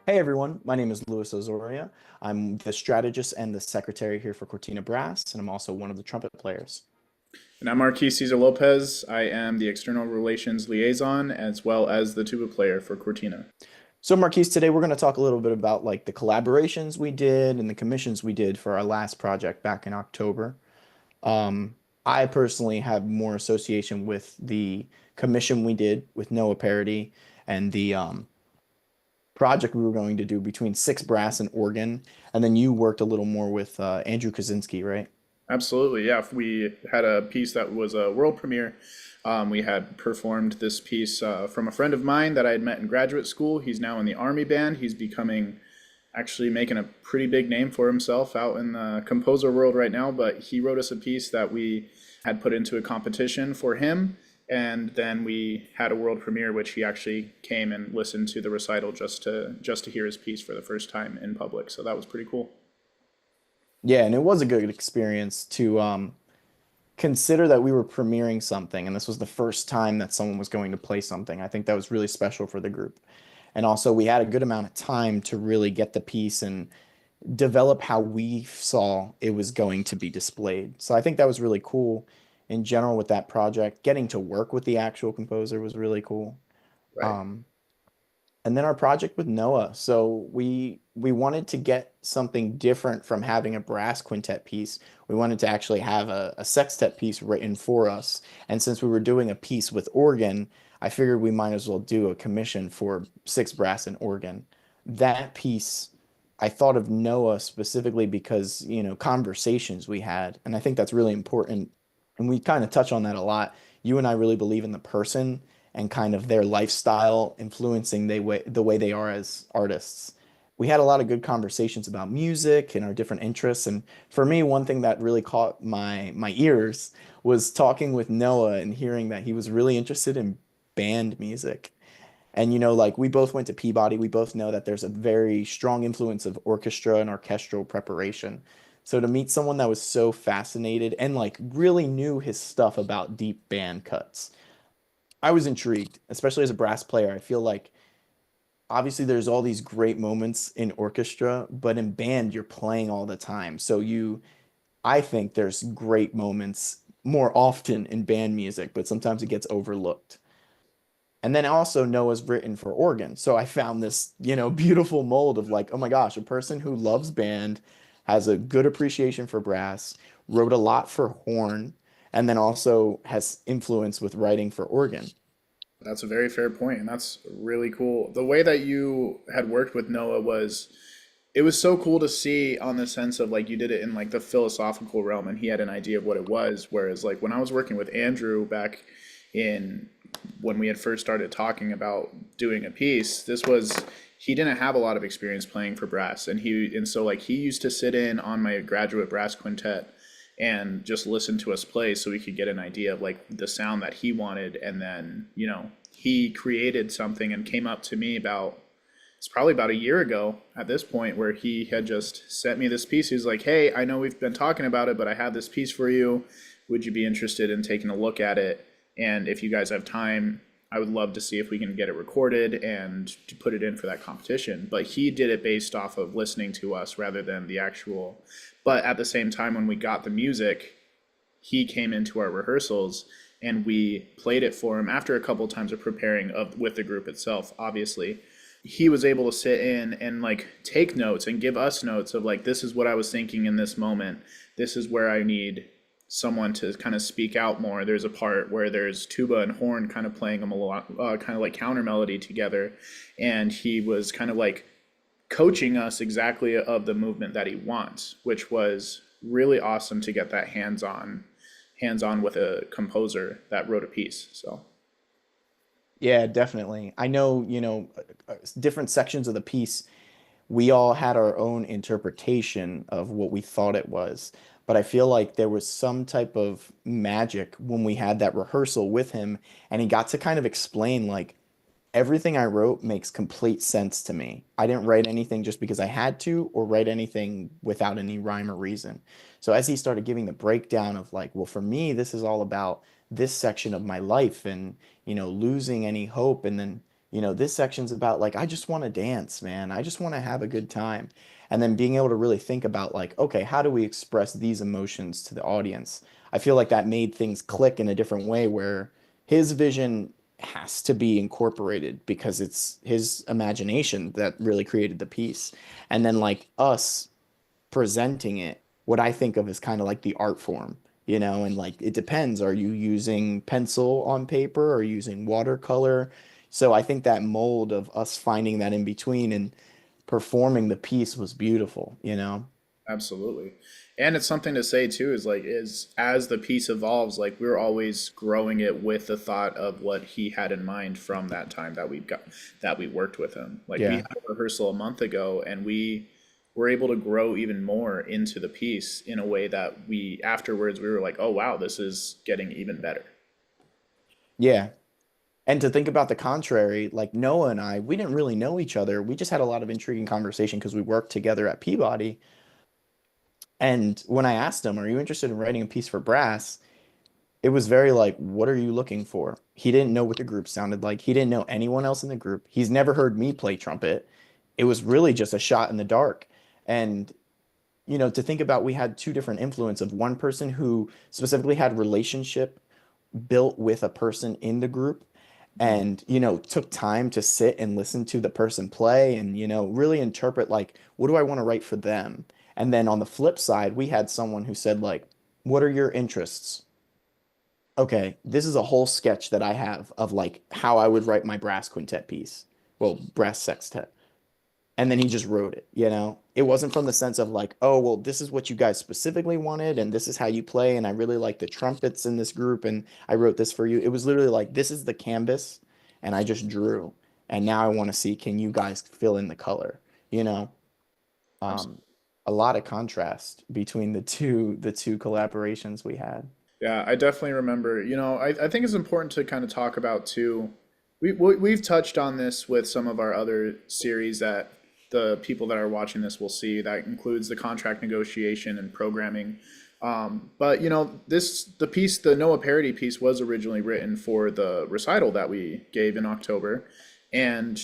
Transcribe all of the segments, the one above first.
Hey everyone, my name is Louis Ozoria. I'm the strategist and the secretary here for Cortina Brass, and I'm also one of the trumpet players. And I'm Marques Ceasar-Lopez. I am the external relations liaison as well as the tuba player for Cortina. So Marquise, today we're going to talk a little bit about like the collaborations we did and the commissions we did for our last project back in October. Um, I personally have more association with the commission we did with Noah Parady and the project we were going to do between six brass and organ, and then you worked a little more with Andrew Kosinski, right? Absolutely, yeah. We had a piece that was a world premiere. We had performed this piece from a friend of mine that I had met in graduate school. He's now in the Army band. He's becoming actually making a pretty big name for himself out in the composer world right now. But he wrote us a piece that we had put into a competition for him. And then we had a world premiere, which he actually came and listened to the recital just to hear his piece for the first time in public. So that was pretty cool. Yeah, and it was a good experience to consider that we were premiering something, and this was the first time that someone was going to play something. I think that was really special for the group. And also, we had a good amount of time to really get the piece and develop how we saw it was going to be displayed. So I think that was really cool in general with that project. Getting to work with the actual composer was really cool. Right. Um, and then our project with Noah. So we wanted to get something different from having a brass quintet piece. We wanted to actually have a sextet piece written for us. And since we were doing a piece with organ, I figured we might as well do a commission for six brass and organ. That piece, I thought of Noah specifically because, conversations we had, and I think that's really important. And we kind of touch on that a lot. You and I really believe in the person and kind of their lifestyle influencing the way they are as artists. We had a lot of good conversations about music and our different interests. And for me, one thing that really caught my ears was talking with Noah and hearing that he was really interested in band music. And like we both went to Peabody, we both know that there's a very strong influence of orchestra and orchestral preparation. So to meet someone that was so fascinated and like really knew his stuff about deep band cuts, I was intrigued, especially as a brass player. I feel like obviously there's all these great moments in orchestra, but in band you're playing all the time. I think there's great moments more often in band music, but sometimes it gets overlooked. And then also Noah's written for organ. So I found this, beautiful mold of like, oh my gosh, a person who loves band, has a good appreciation for brass, wrote a lot for horn, and then also has influence with writing for organ. That's a very fair point, and that's really cool. The way that you had worked with Noah was it was so cool to see on the sense of like you did it in like the philosophical realm and he had an idea of what it was. Whereas like when I was working with Andrew back in when we had first started talking about doing a piece, this was he didn't have a lot of experience playing for brass and so like he used to sit in on my graduate brass quintet and just listen to us play so we could get an idea of like the sound that he wanted and then he created something and came up to me about it's probably about a year ago at this point where he had just sent me this piece. He was like, "Hey, I know we've been talking about it, but I have this piece for you. Would you be interested in taking a look at it? And if you guys have time, I would love to see if we can get it recorded and to put it in for that competition." But he did it based off of listening to us rather than the actual. But at the same time, when we got the music, he came into our rehearsals and we played it for him after a couple of times of preparing with the group itself, obviously he was able to sit in and like take notes and give us notes of like this is what I was thinking in this moment. This is where I need someone to kind of speak out more. There's a part where there's tuba and horn kind of playing kind of like counter melody together, and he was kind of like coaching us exactly of the movement that he wants, which was really awesome to get that hands on with a composer that wrote a piece. So Yeah, definitely. I know, different sections of the piece, we all had our own interpretation of what we thought it was. But I feel like there was some type of magic when we had that rehearsal with him and he got to kind of explain like everything I wrote makes complete sense to me. I didn't write anything just because I had to or write anything without any rhyme or reason. So as he started giving the breakdown of like, well, for me, this is all about this section of my life and, losing any hope. And then This section's about like, I just want to dance, man. I just want to have a good time. And then being able to really think about like, okay, how do we express these emotions to the audience? I feel like that made things click in a different way where his vision has to be incorporated because it's his imagination that really created the piece. And then like us presenting it, what I think of as kind of like the art form, and like it depends. Are you using pencil on paper or using watercolor? So I think that mold of us finding that in between and performing the piece was beautiful. Absolutely. And it's something to say too, is like, is as the piece evolves, like we're always growing it with the thought of what he had in mind from that time that we worked with him. Like we Yeah. had a rehearsal a month ago and we were able to grow even more into the piece in a way that we afterwards we were like, oh wow, this is getting even better. Yeah. And to think about the contrary, like Noah and I, we didn't really know each other. We just had a lot of intriguing conversation because we worked together at Peabody. And when I asked him, "Are you interested in writing a piece for brass?" It was very like, what are you looking for? He didn't know what the group sounded like. He didn't know anyone else in the group. He's never heard me play trumpet. It was really just a shot in the dark. And, to think about, we had two different influence of one person who specifically had relationship built with a person in the group Mhm. and, took time to sit and listen to the person play and, really interpret like, what do I want to write for them? And then on the flip side, we had someone who said like, what are your interests? Okay, this is a whole sketch that I have of like how I would write my brass quintet piece. Well, brass sextet. And then he just wrote it. It wasn't from the sense of like, oh, well, this is what you guys specifically wanted and this is how you play and I really like the trumpets in this group and I wrote this for you. It was literally like this is the canvas and I just drew. And now I want to see can you guys fill in the color, you know? Um a lot of contrast between the two collaborations we had. Yeah, I definitely remember. I think it's important to kind of talk about too. We've touched on this with some of our other series that the people that are watching this will see. That includes the contract negotiation and programming. But the Noah parody piece was originally written for the recital that we gave in October, and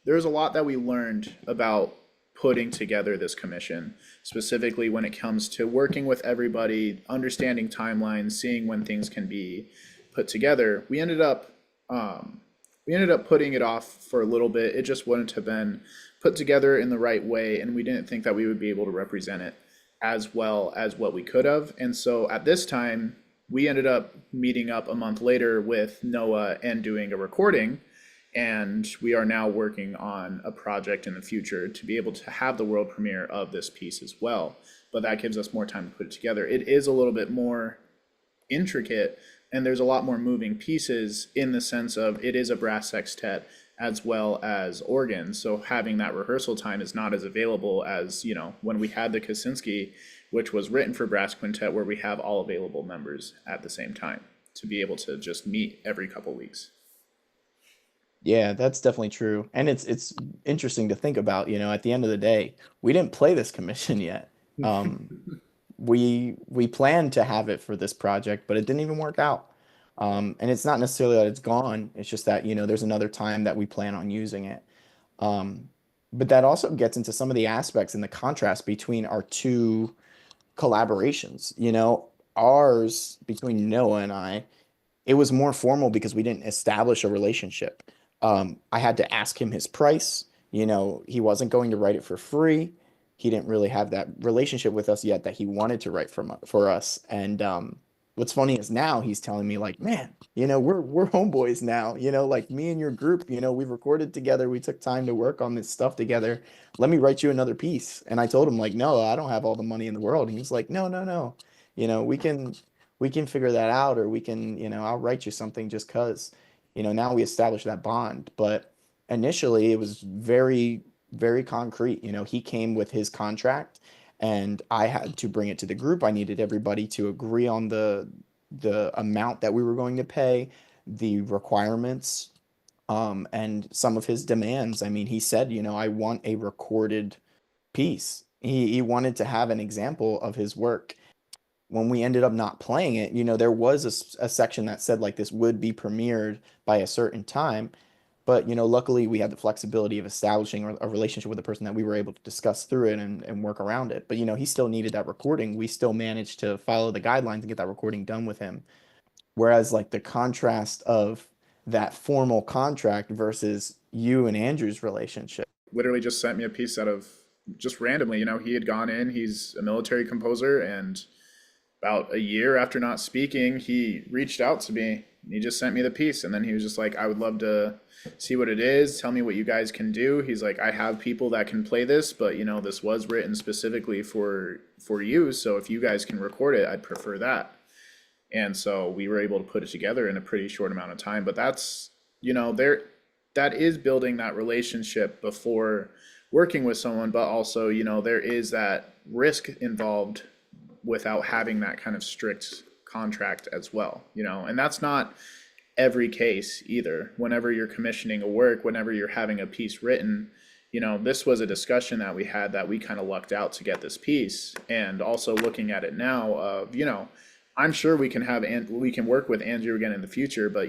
there's a lot that we learned about putting together this commission, specifically when it comes to working with everybody, understanding timelines, seeing when things can be put together. We ended up putting it off for a little bit. It just wouldn't have been put together in the right way, and we didn't think that we would be able to represent it as well as what we could have. And so at this time, we ended up meeting up a month later with Noah and doing a recording, and we are now working on a project in the future to be able to have the world premiere of this piece as well. But that gives us more time to put it together. It is a little bit more intricate, and there's a lot more moving pieces in the sense of it is a brass sextet as well as organs. So having that rehearsal time is not as available as, when we had the Kosinski, which was written for brass quintet, where we have all available members at the same time to be able to just meet every couple weeks. Yeah, that's definitely true. And it's interesting to think about, at the end of the day, we didn't play this commission yet. Um, we planned to have it for this project, but it didn't even work out. And it's not necessarily that it's gone. It's just that, there's another time that we plan on using it. Um, but that also gets into some of the aspects and the contrast between our two collaborations. Ours between Noah and I it was more formal because we didn't establish a relationship. I had to ask him his price. He wasn't going to write it for free. He didn't really have that relationship with us yet that he wanted to write for us. And what's funny is now he's telling me like, man, we're homeboys now. Like me and your group. We've recorded together. We took time to work on this stuff together. Let me write you another piece. And I told him like, no, I don't have all the money in the world. And he was like, no, no, no. We can figure that out or we can, I'll write you something just cuz, now we establish that bond. But initially it was very, very concrete. He came with his contract and I had to bring it to the group. I needed everybody to agree on the amount that we were going to pay, the requirements, and some of his demands. I mean, he said, I want a recorded piece. He wanted to have an example of his work when we ended up not playing it, there was a section that said like this would be premiered by a certain time. But, luckily we had the flexibility of establishing a relationship with the person that we were able to discuss through it and work around it. But, he still needed that recording. We still managed to follow the guidelines and get that recording done with him. Whereas, like, the contrast of that formal contract versus you and Andrew's relationship. Literally just sent me a piece out of just randomly. He had gone in, he's a military composer, and about a year after not speaking, he reached out to me. He just sent me the piece, and then he was just like, "I would love to see what it is. Tell me what you guys can do." He's like, "I have people that can play this, but this was written specifically for you. So if you guys can record it, I'd prefer that." And so we were able to put it together in a pretty short amount of time. But that's there, that is building that relationship before working with someone, but also there is that risk involved without having that kind of strict contract as well, and that's not every case either. Whenever you're commissioning a work, whenever you're having a piece written, this was a discussion that we had that we kind of lucked out to get this piece. And also looking at it now of, I'm sure we can have, and we can work with Andrew again in the future, but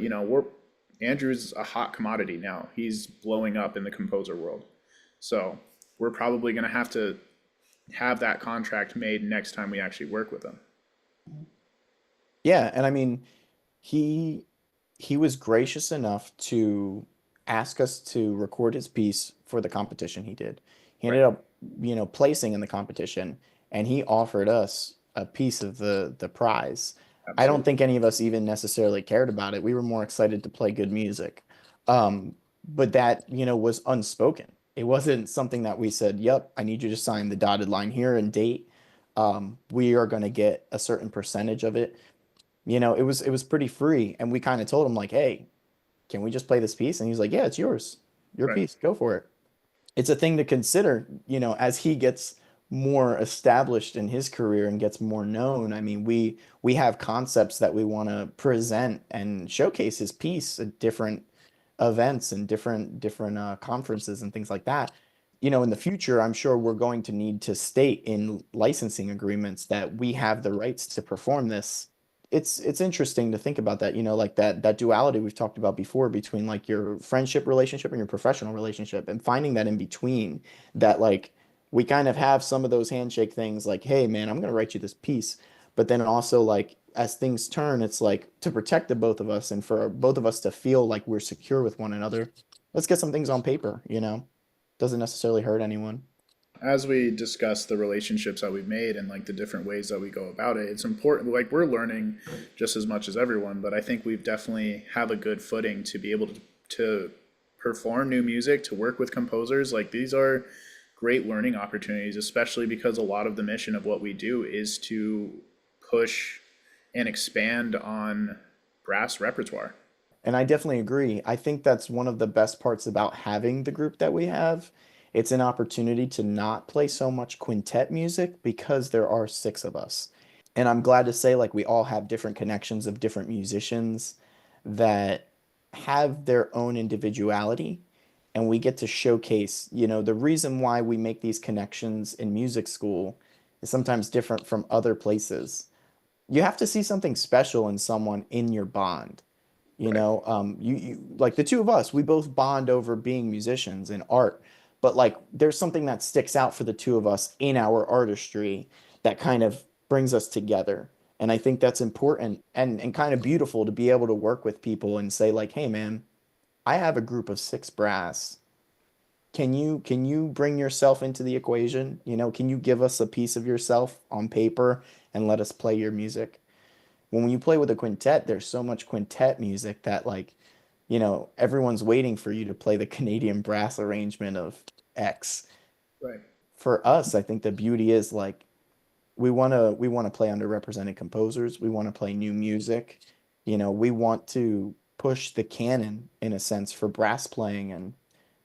Andrew's a hot commodity now. He's blowing up in the composer world. So we're probably going to have that contract made next time we actually work with them. Yeah, and I mean, he he was gracious enough to ask us to record his piece for the competition he did. He Right. ended up, placing in the competition, and he offered us a piece of the prize. I don't Absolutely. think any of us even necessarily cared about it. We were more excited to play good music. But that, was unspoken. It wasn't something that we said, "Yep, I need you to sign the dotted line here and date. We are going to get a certain percentage of it." It was pretty free, and we kind of told him like, "Hey, can we just play this piece?" And he's like, "Yeah, it's yours. Your Right. piece. Go for it." It's a thing to consider, as he gets more established in his career and gets more known. I mean, we have concepts that we want to present and showcase his piece at different events and different conferences and things like that. In the future, I'm sure we're going to need to state in licensing agreements that we have the rights to perform this. It's interesting to think about that, like that duality we've talked about before between like your friendship relationship and your professional relationship, and finding that in between, that like we kind of have some of those handshake things like, "Hey man, I'm gonna write you this piece," but then also like as things turn, it's like to protect the both of us and for both of us to feel like we're secure with one another. Let's get some things on paper. Doesn't necessarily hurt anyone. As we discuss the relationships that we've made and like the different ways that we go about it, it's important. Like we're learning just as much as everyone, but I think we've definitely have a good footing to be able to perform new music, to work with composers. Like these are great learning opportunities, especially because a lot of the mission of what we do is to push and expand on brass repertoire. And I definitely agree. I think that's one of the best parts about having the group that we have. It's an opportunity to not play so much quintet music because there are six of us. And I'm glad to say, like, we all have different connections of different musicians that have their own individuality. And we get to showcase, the reason why we make these connections in music school is sometimes different from other places. You have to see something special in someone in your bond. Right. You like the two of us, we both bond over being musicians and art, but like there's something that sticks out for the two of us in our artistry that kind of brings us together. And I think that's important and kind of beautiful to be able to work with people and say like, "Hey man, I have a group of six brass. Can you bring yourself into the equation? Can you give us a piece of yourself on paper and let us play your music?" When you play with a quintet, there's so much quintet music that like, everyone's waiting for you to play the Canadian brass arrangement of X. Right. For us, I think the beauty is like we want to play underrepresented composers. We want to play new music. We want to push the canon in a sense for brass playing, and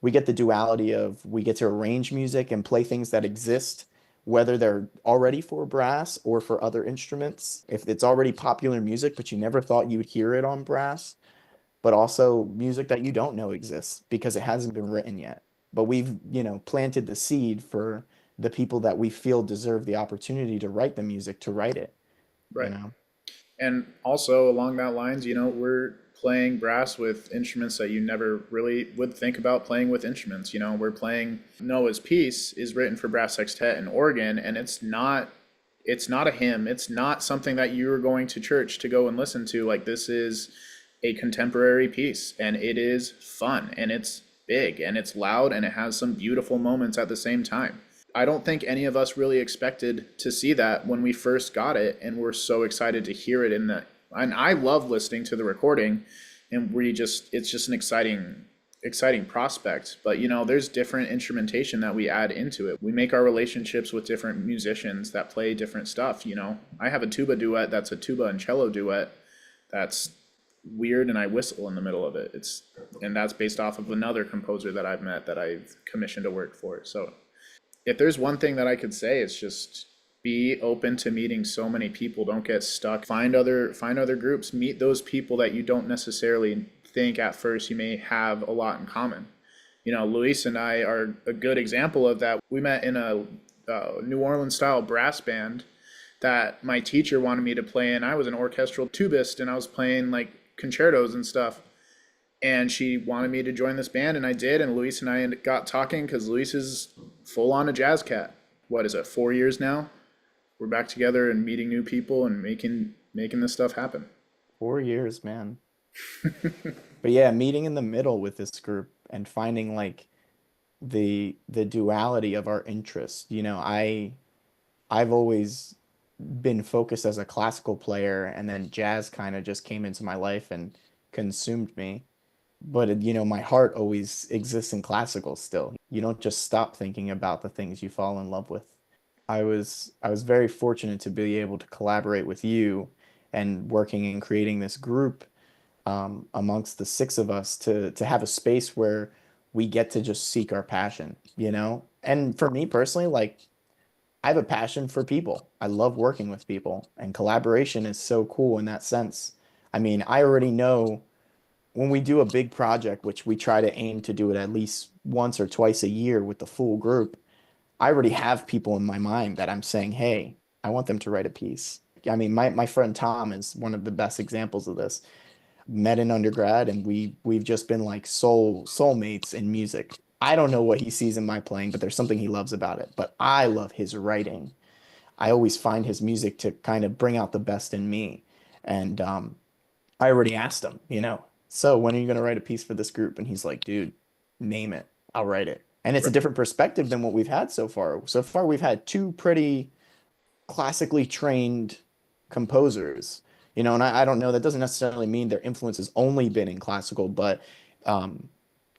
we get the duality of we get to arrange music and play things that exist, whether they're already for brass or for other instruments. If it's already popular music, but you never thought you'd hear it on brass, but also music that you don't know exists because it hasn't been written yet. But we've, planted the seed for the people that we feel deserve the opportunity to write the music to write it, you Right. know? And also along that lines, we're playing brass with instruments that you never really would think about playing with instruments. We're playing Noah's piece is written for brass sextet and organ, and it's not a hymn. It's not something that you're going to church to go and listen to. Like, this is a contemporary piece, and it is fun, and it's big, and it's loud, and it has some beautiful moments at the same time. I don't think any of us really expected to see that when we first got it, and we're so excited to hear it in the. And I love listening to the recording, and it's just an exciting prospect. But there's different instrumentation that we add into it. We make our relationships with different musicians that play different stuff. I have a tuba duet that's a tuba and cello duet that's weird, and I whistle in the middle of it. And that's based off of another composer that I've met that I've commissioned to work for. So if there's one thing that I could say, it's just be open to meeting so many people. Don't get stuck. Find other groups. Meet those people that you don't necessarily think at first you may have a lot in common. Luis and I are a good example of that. We met in a New Orleans style brass band that my teacher wanted me to play in. I was an orchestral tubist, and I was playing like concertos and stuff. And she wanted me to join this band, and I did. And Luis and I got talking because Luis is full on a jazz cat. What is it, 4 years now? We're back together and meeting new people and making this stuff happen. 4 years, man. But yeah, meeting in the middle with this group and finding like the duality of our interests. I've always been focused as a classical player, and then jazz kind of just came into my life and consumed me. But my heart always exists in classical still. You don't just stop thinking about the things you fall in love with. I was very fortunate to be able to collaborate with you and working and creating this group amongst the six of us to have a space where we get to just seek our passion. And for me personally, like I have a passion for people. I love working with people, and collaboration is so cool in that sense. I mean, I already know when we do a big project, which we try to aim to do it at least once or twice a year with the full group, I already have people in my mind that I'm saying, hey, I want them to write a piece. I mean, my friend Tom is one of the best examples of this. Met in undergrad, and we've just been like soulmates in music. I don't know what he sees in my playing, but there's something he loves about it. But I love his writing. I always find his music to kind of bring out the best in me. And I already asked him, so when are you going to write a piece for this group? And he's like, dude, name it. I'll write it. And it's a different perspective than what we've had so far. So far, we've had two pretty classically trained composers, and I don't know, that doesn't necessarily mean their influence has only been in classical, but um,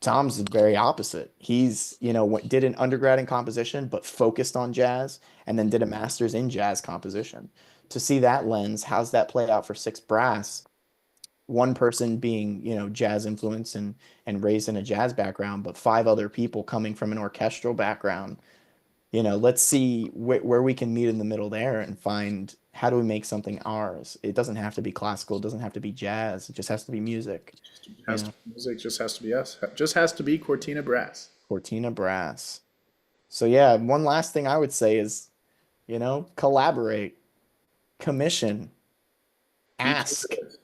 Tom's very opposite. Did an undergrad in composition, but focused on jazz, and then did a master's in jazz composition. To see that lens, how's that play out for six brass? One person being, jazz influence and raised in a jazz background, but five other people coming from an orchestral background. Let's see where we can meet in the middle there and find how do we make something ours. It doesn't have to be classical, it doesn't have to be jazz, it just has to be music. you Has know to be music, just has to be us. Just has to be Cortina Brass. Cortina Brass. So yeah, one last thing I would say is, collaborate, commission, Be ask. curious.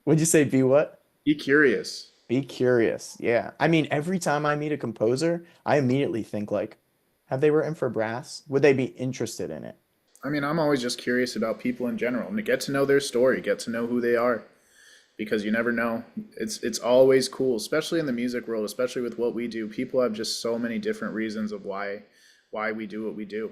Would you say be what? Be curious. Be curious. Yeah. I mean, every time I meet a composer, I immediately think like, have they written for brass? Would they be interested in it? I mean, I'm always just curious about people in general and to get to know their story, get to know who they are, because you never know. It's always cool, especially in the music world, especially with what we do. People have just so many different reasons of why we do what we do.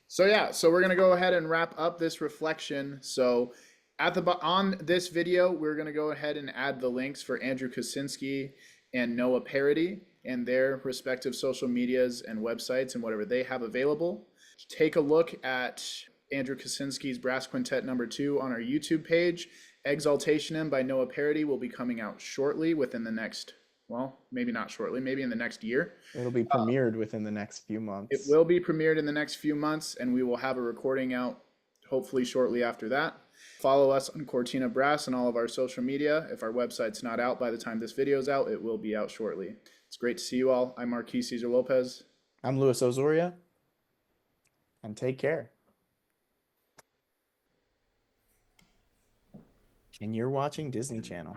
So yeah, so we're gonna go ahead and wrap up this reflection. So on this video, we're gonna go ahead and add the links for Andrew Kosinski and Noah Parady and their respective social medias and websites and whatever they have available. Take a look at Andrew Kosinski's Brass Quintet #2 on our YouTube page. Exaltation Hymn by Noah Parady will be coming out shortly within the next, well, maybe not shortly, maybe in the next year. It'll be premiered within the next few It months. will be premiered in the next few months, and we will have a recording out hopefully shortly after that. Follow us on Cortina Brass and all of our social media. If our website's not out by the time this video is out, it will be out shortly. It's great to see you all. I'm Marques Ceasar-Lopez. I'm Luis Ozoria, and take care. And you're watching Disney Channel.